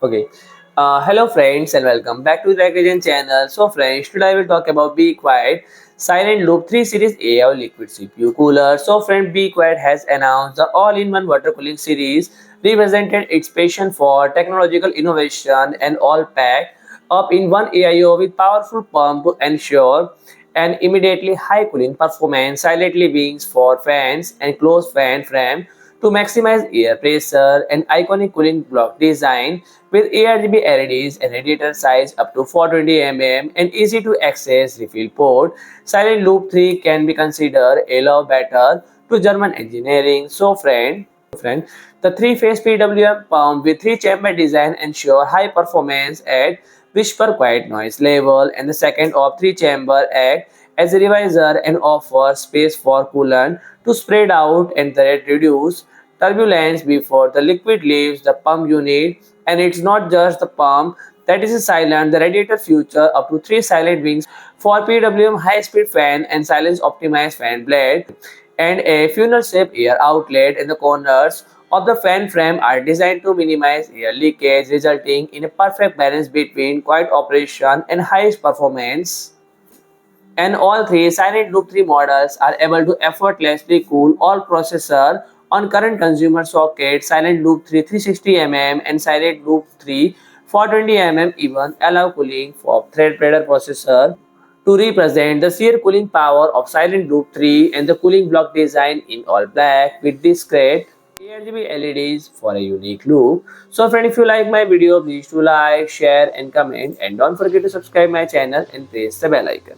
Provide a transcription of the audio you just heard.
Okay. Hello friends and welcome back to the Revision channel. So friends, today I will talk about Be Quiet Silent Loop 3 Series AIO Liquid CPU Cooler. So friend, Be Quiet has announced the all-in-one water cooling series, represented its passion for technological innovation and all packed up in one AIO with powerful pump to ensure an immediately high cooling performance, silently wings for fans and closed fan frame to maximize air pressure, and iconic cooling block design with ARGB LEDs and radiator size up to 420 mm and easy to access refill port. Silent Loop 3 can be considered a love battle to German engineering. So friend, the three-phase PWM pump with three-chamber design ensure high performance at whisper quiet noise level, and the second of three-chamber act as a revisor and offer space for coolant to spread out and that reduce turbulence before the liquid leaves the pump unit. And it's not just the pump that is silent, the radiator feature up to 3 silent wings for PWM high-speed fan and silence optimized fan blade, and a funnel shaped air outlet in the corners of the fan frame are designed to minimize air leakage, resulting in a perfect balance between quiet operation and highest performance. And all three Silent Loop 3 models are able to effortlessly cool all processor on current consumer sockets. Silent Loop 3 360 mm and Silent Loop 3 420 mm even allow cooling for Threadripper processor to represent the sheer cooling power of Silent Loop 3, and the cooling block design in all black with discrete ARGB LEDs for a unique look. So friend, if you like my video, please do like, share and comment, and don't forget to subscribe my channel and press the bell icon.